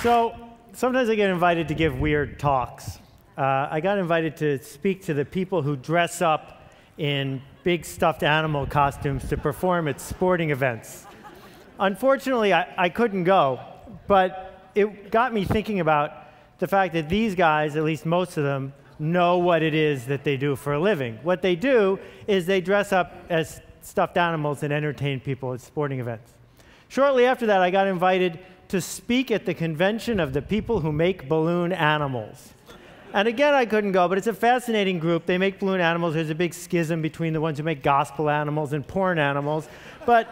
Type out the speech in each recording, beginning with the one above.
So sometimes I get invited to give weird talks. I got invited to speak to the people who dress up in big stuffed animal costumes to perform at sporting events. Unfortunately, I couldn't go, but it got me thinking about the fact that these guys, at least most of them, know what it is that they do for a living. What they do is they dress up as stuffed animals and entertain people at sporting events. Shortly after that, I got invited to speak at the convention of the people who make balloon animals. And again, I couldn't go, but it's a fascinating group. They make balloon animals. There's a big schism between the ones who make gospel animals and porn animals. But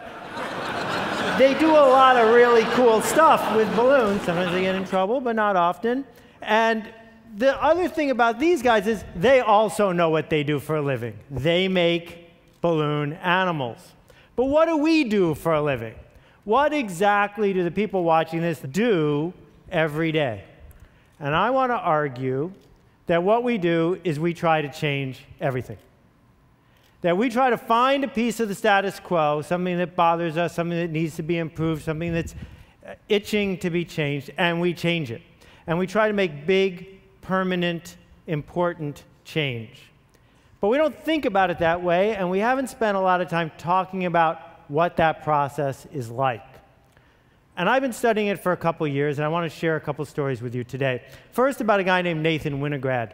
they do a lot of really cool stuff with balloons. Sometimes they get in trouble, but not often. And the other thing about these guys is they also know what they do for a living. They make balloon animals. But what do we do for a living? What exactly do the people watching this do every day? And I want to argue that what we do is we try to change everything. That we try to find a piece of the status quo, something that bothers us, something that needs to be improved, something that's itching to be changed, and we change it. And we try to make big, permanent, important change. But we don't think about it that way, and we haven't spent a lot of time talking about what that process is like. And I've been studying it for a couple years, and I want to share a couple stories with you today. First, about a guy named Nathan Winograd.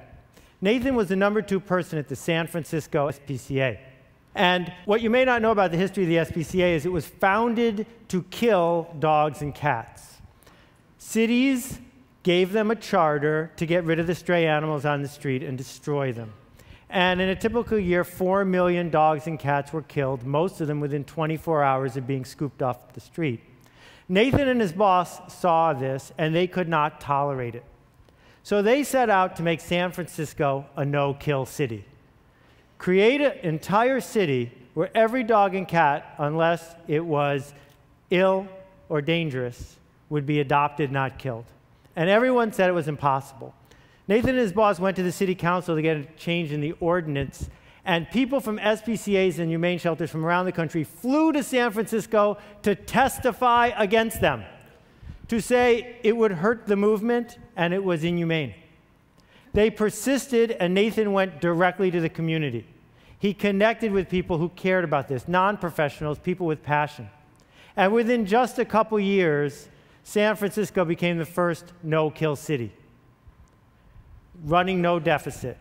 Nathan was the #2 person at the San Francisco SPCA. And what you may not know about the history of the SPCA is it was founded to kill dogs and cats. Cities gave them a charter to get rid of the stray animals on the street and destroy them. And in a typical year, 4 million dogs and cats were killed, most of them within 24 hours of being scooped off the street. Nathan and his boss saw this, and they could not tolerate it. So they set out to make San Francisco a no-kill city. Create an entire city where every dog and cat, unless it was ill or dangerous, would be adopted, not killed. And everyone said it was impossible. Nathan and his boss went to the city council to get a change in the ordinance, and people from SPCAs and humane shelters from around the country flew to San Francisco to testify against them, to say it would hurt the movement and it was inhumane. They persisted, and Nathan went directly to the community. He connected with people who cared about this, non-professionals, people with passion. And within just a couple years, San Francisco became the first no-kill city, running no deficit,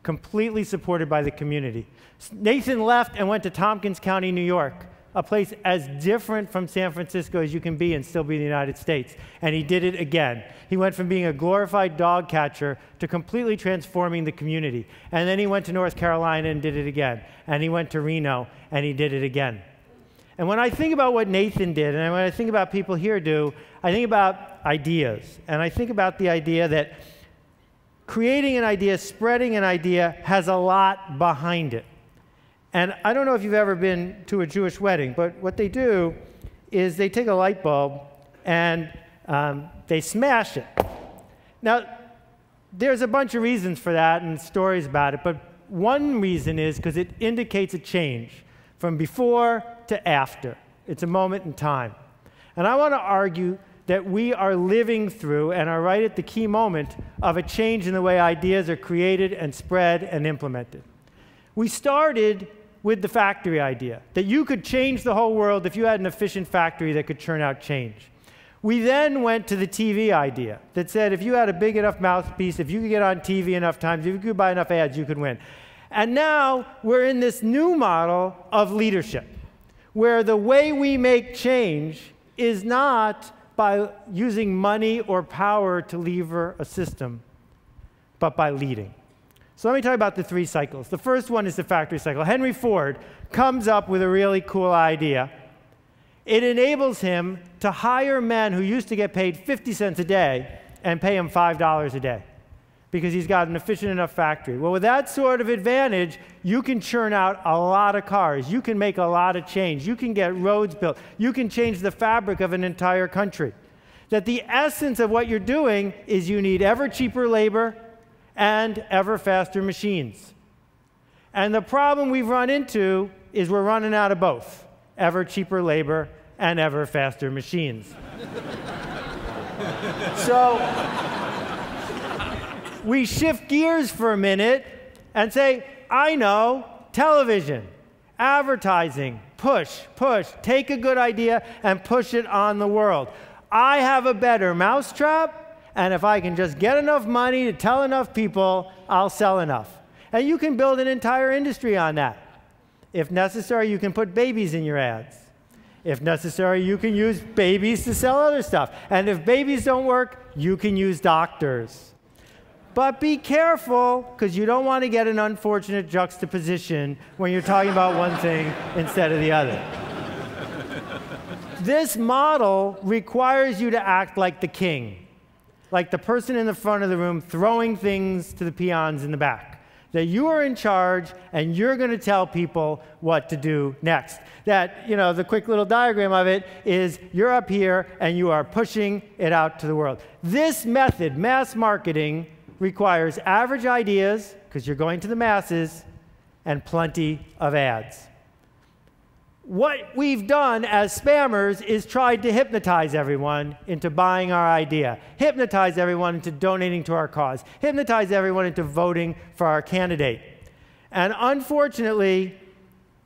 completely supported by the community. Nathan left and went to Tompkins County, New York, a place as different from San Francisco as you can be and still be in the United States. And he did it again. He went from being a glorified dog catcher to completely transforming the community. And then he went to North Carolina and did it again. And he went to Reno and he did it again. And when I think about what Nathan did, and when I think about people here do, I think about ideas. And I think about the idea that creating an idea, spreading an idea, has a lot behind it. And I don't know if you've ever been to a Jewish wedding, but what they do is they take a light bulb and they smash it. Now, there's a bunch of reasons for that and stories about it, but one reason is because it indicates a change from before to after. It's a moment in time. And I want to argue that we are living through and are right at the key moment of a change in the way ideas are created and spread and implemented. We started with the factory idea, that you could change the whole world if you had an efficient factory that could churn out change. We then went to the TV idea that said if you had a big enough mouthpiece, if you could get on TV enough times, if you could buy enough ads, you could win. And now we're in this new model of leadership, where the way we make change is not by using money or power to lever a system, but by leading. So let me talk about the 3 cycles. The first one is the factory cycle. Henry Ford comes up with a really cool idea. It enables him to hire men who used to get paid 50 cents a day and pay him $5 a day because he's got an efficient enough factory. Well, with that sort of advantage, you can churn out a lot of cars. You can make a lot of change. You can get roads built. You can change the fabric of an entire country. That the essence of what you're doing is you need ever cheaper labor and ever faster machines. And the problem we've run into is we're running out of both, ever cheaper labor and ever faster machines. So we shift gears for a minute and say, I know, television, advertising, push, take a good idea and push it on the world. I have a better mousetrap, and if I can just get enough money to tell enough people, I'll sell enough. And you can build an entire industry on that. If necessary, you can put babies in your ads. If necessary, you can use babies to sell other stuff. And if babies don't work, you can use doctors. But be careful, because you don't want to get an unfortunate juxtaposition when you're talking about one thing instead of the other. This model requires you to act like the king, like the person in the front of the room throwing things to the peons in the back. That you are in charge, and you're going to tell people what to do next. That, you know, the quick little diagram of it is you're up here, and you are pushing it out to the world. This method, mass marketing, requires average ideas, because you're going to the masses, and plenty of ads. What we've done as spammers is tried to hypnotize everyone into buying our idea, hypnotize everyone into donating to our cause, hypnotize everyone into voting for our candidate. And unfortunately,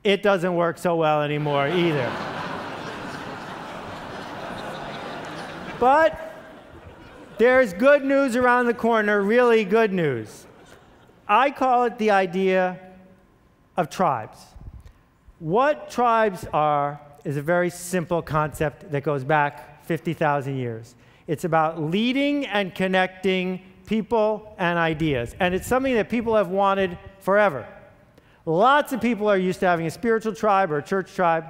it doesn't work so well anymore either. But there's good news around the corner, really good news. I call it the idea of tribes. What tribes are is a very simple concept that goes back 50,000 years. It's about leading and connecting people and ideas. And it's something that people have wanted forever. Lots of people are used to having a spiritual tribe or a church tribe,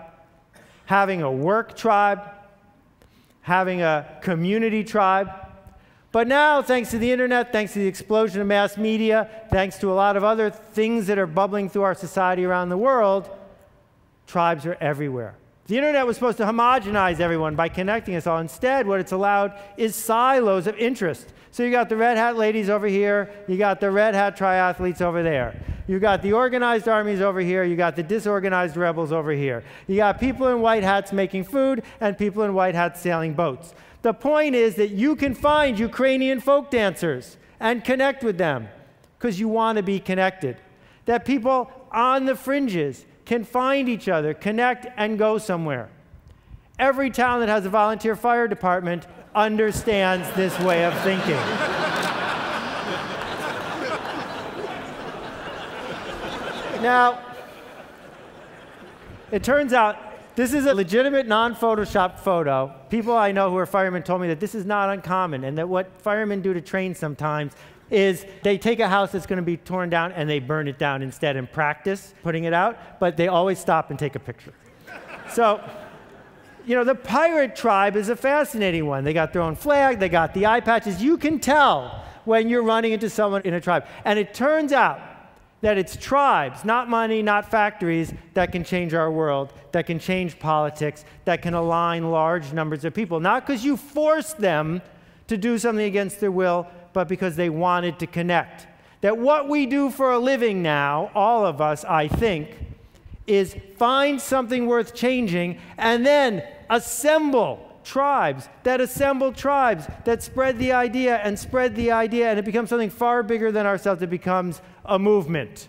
having a work tribe, having a community tribe. But now, thanks to the internet, thanks to the explosion of mass media, thanks to a lot of other things that are bubbling through our society around the world, tribes are everywhere. The internet was supposed to homogenize everyone by connecting us all. Instead, what it's allowed is silos of interest. So you got the red hat ladies over here, you got the red hat triathletes over there. You got the organized armies over here, you got the disorganized rebels over here. You got people in white hats making food and people in white hats sailing boats. The point is that you can find Ukrainian folk dancers and connect with them because you want to be connected. That people on the fringes can find each other, connect, and go somewhere. Every town that has a volunteer fire department understands this way of thinking. Now, it turns out this is a legitimate non-photoshopped photo. People I know who are firemen told me that this is not uncommon, and that what firemen do to train sometimes is they take a house that's going to be torn down and they burn it down instead and practice putting it out, but they always stop and take a picture. So, you know, the pirate tribe is a fascinating one. They got their own flag, they got the eye patches. You can tell when you're running into someone in a tribe. And it turns out that it's tribes, not money, not factories, that can change our world, that can change politics, that can align large numbers of people. Not because you forced them to do something against their will, but because they wanted to connect. That what we do for a living now, all of us, I think, is find something worth changing and then assemble tribes that spread the idea, and it becomes something far bigger than ourselves. It becomes a movement.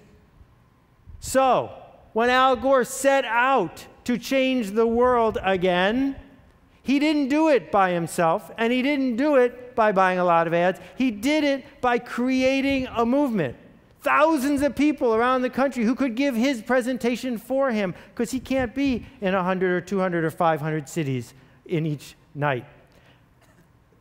So, when Al Gore set out to change the world again, he didn't do it by himself, and he didn't do it by buying a lot of ads. He did it by creating a movement. Thousands of people around the country who could give his presentation for him, because he can't be in 100 or 200 or 500 cities in each night.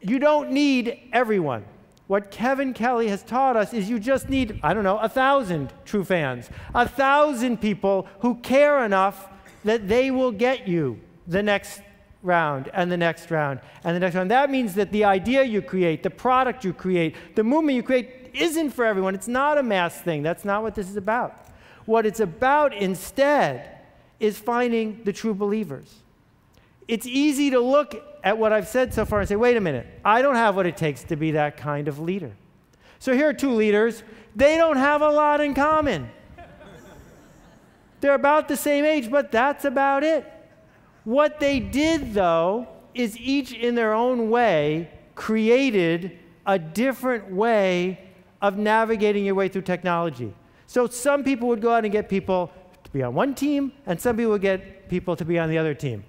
You don't need everyone. What Kevin Kelly has taught us is you just need, 1,000 true fans, 1,000 people who care enough that they will get you the next round and the next round and the next round. That means that the idea you create, the product you create, the movement you create isn't for everyone. It's not a mass thing. That's not what this is about. What it's about instead is finding the true believers. It's easy to look at what I've said so far and say, wait a minute, I don't have what it takes to be that kind of leader. So here are two leaders. They don't have a lot in common. They're about the same age, but that's about it. What they did, though, is each in their own way created a different way of navigating your way through technology. So some people would go out and get people to be on one team, and some people would get people to be on the other team.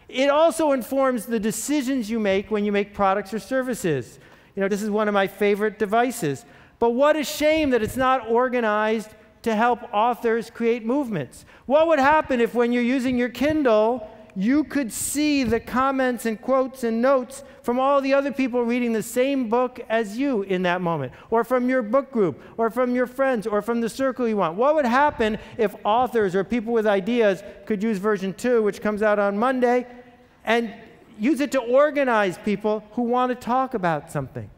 It also informs the decisions you make when you make products or services. You know, this is one of my favorite devices. But what a shame that it's not organized to help authors create movements. What would happen if when you're using your Kindle, you could see the comments and quotes and notes from all the other people reading the same book as you in that moment, or from your book group, or from your friends, or from the circle you want? What would happen if authors or people with ideas could use version 2, which comes out on Monday, and use it to organize people who want to talk about something?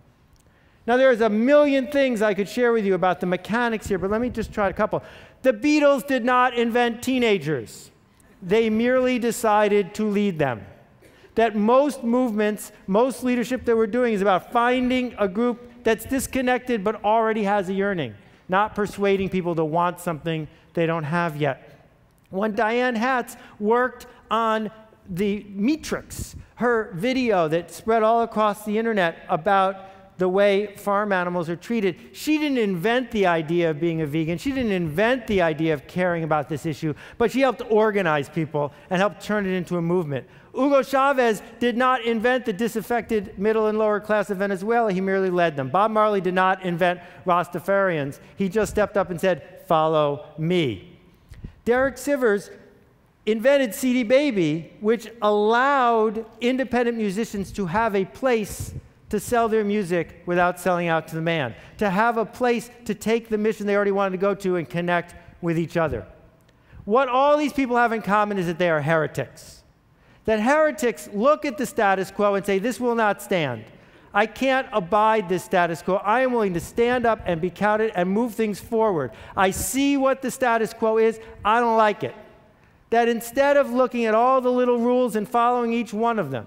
Now, there's a million things I could share with you about the mechanics here, but let me just try a couple. The Beatles did not invent teenagers. They merely decided to lead them. That most movements, most leadership that we're doing is about finding a group that's disconnected but already has a yearning, not persuading people to want something they don't have yet. When Diane Hatz worked on the Matrix, her video that spread all across the internet about the way farm animals are treated, she didn't invent the idea of being a vegan. She didn't invent the idea of caring about this issue, but she helped organize people and helped turn it into a movement. Hugo Chavez did not invent the disaffected middle and lower class of Venezuela. He merely led them. Bob Marley did not invent Rastafarians. He just stepped up and said, "Follow me." Derek Sivers invented CD Baby, which allowed independent musicians to have a place to sell their music without selling out to the man, to have a place to take the mission they already wanted to go to and connect with each other. What all these people have in common is that they are heretics. That heretics look at the status quo and say, this will not stand. I can't abide this status quo. I am willing to stand up and be counted and move things forward. I see what the status quo is. I don't like it. That instead of looking at all the little rules and following each one of them,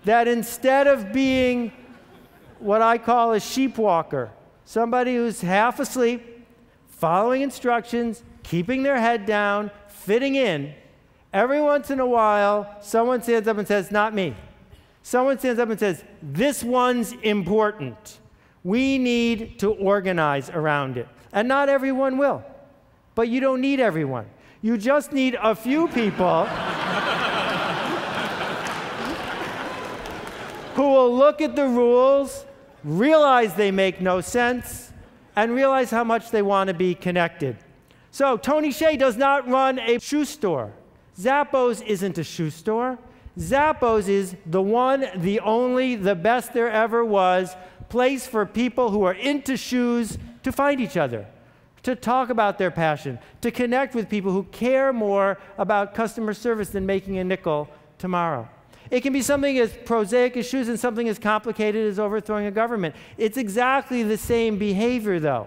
that instead of being what I call a sheep walker, somebody who's half asleep, following instructions, keeping their head down, fitting in, every once in a while, someone stands up and says, not me. Someone stands up and says, this one's important. We need to organize around it. And not everyone will. But you don't need everyone. You just need a few people who will look at the rules, realize they make no sense, and realize how much they want to be connected. So Tony Hsieh does not run a shoe store. Zappos isn't a shoe store. Zappos is the one, the only, the best there ever was place for people who are into shoes to find each other, to talk about their passion, to connect with people who care more about customer service than making a nickel tomorrow. It can be something as prosaic as shoes and something as complicated as overthrowing a government. It's exactly the same behavior, though.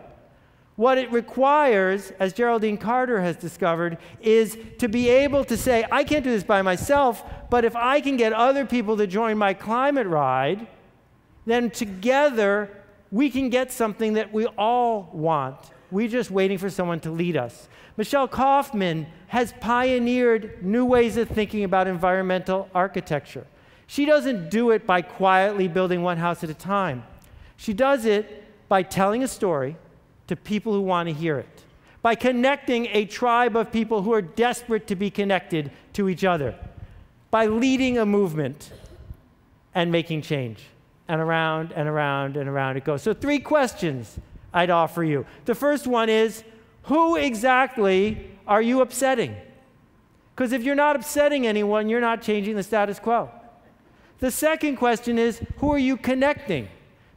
What it requires, as Geraldine Carter has discovered, is to be able to say, I can't do this by myself, but if I can get other people to join my climate ride, then together we can get something that we all want. We're just waiting for someone to lead us. Michelle Kaufman has pioneered new ways of thinking about environmental architecture. She doesn't do it by quietly building one house at a time. She does it by telling a story to people who want to hear it, by connecting a tribe of people who are desperate to be connected to each other, by leading a movement and making change. And around and around and around it goes. So 3 questions I'd offer you. The first one is, who exactly are you upsetting? Because if you're not upsetting anyone, you're not changing the status quo. The second question is, who are you connecting?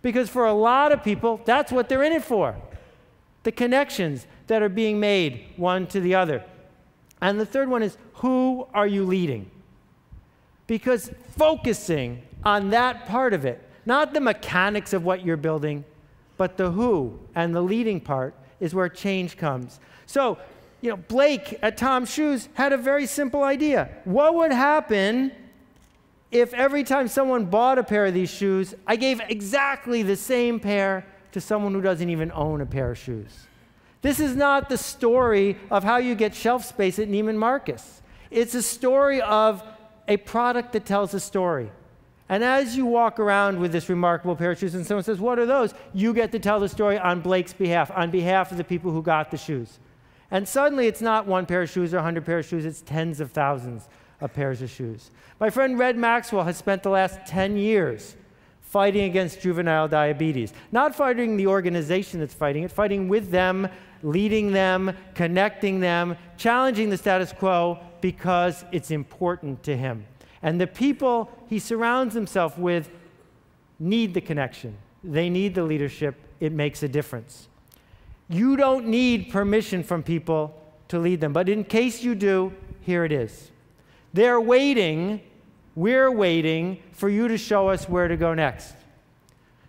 Because for a lot of people, that's what they're in it for. The connections that are being made one to the other. And the third one is, who are you leading? Because focusing on that part of it, not the mechanics of what you're building, but the who and the leading part is where change comes. So, you know, Blake at Tom's Shoes had a very simple idea. What would happen if every time someone bought a pair of these shoes, I gave exactly the same pair to someone who doesn't even own a pair of shoes? This is not the story of how you get shelf space at Neiman Marcus. It's a story of a product that tells a story. And as you walk around with this remarkable pair of shoes and someone says, what are those? You get to tell the story on Blake's behalf, on behalf of the people who got the shoes. And suddenly it's not one pair of shoes or 100 pairs of shoes, it's tens of thousands of pairs of shoes. My friend Red Maxwell has spent the last 10 years fighting against juvenile diabetes. Not fighting the organization that's fighting it, fighting with them, leading them, connecting them, challenging the status quo because it's important to him. And the people he surrounds himself with need the connection. They need the leadership. It makes a difference. You don't need permission from people to lead them. But in case you do, here it is. They're waiting, we're waiting for you to show us where to go next.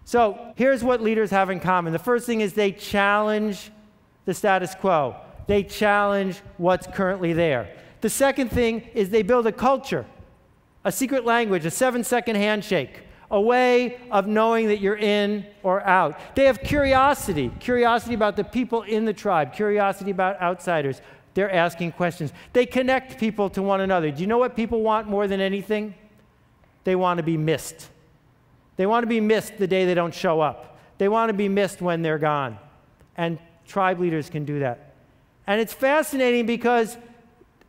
So here's what leaders have in common. The first thing is they challenge the status quo. They challenge what's currently there. The second thing is they build a culture, a secret language, a 7-second handshake, a way of knowing that you're in or out. They have curiosity about the people in the tribe, curiosity about outsiders. They're asking questions. They connect people to one another. Do you know what people want more than anything? They want to be missed. They want to be missed the day they don't show up. They want to be missed when they're gone. And tribe leaders can do that. And it's fascinating because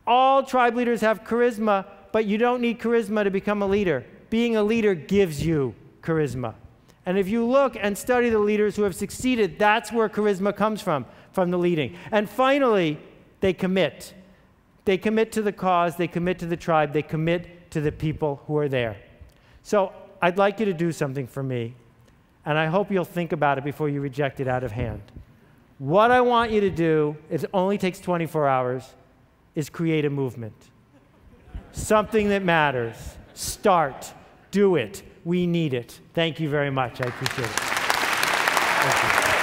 all tribe leaders have charisma, but you don't need charisma to become a leader. Being a leader gives you charisma. And if you look and study the leaders who have succeeded, that's where charisma comes from the leading. And finally, they commit. They commit to the cause, they commit to the tribe, they commit to the people who are there. So I'd like you to do something for me, and I hope you'll think about it before you reject it out of hand. What I want you to do, it only takes 24 hours, is create a movement. Something that matters. Start. Do it. We need it. Thank you very much. I appreciate it. Thank you.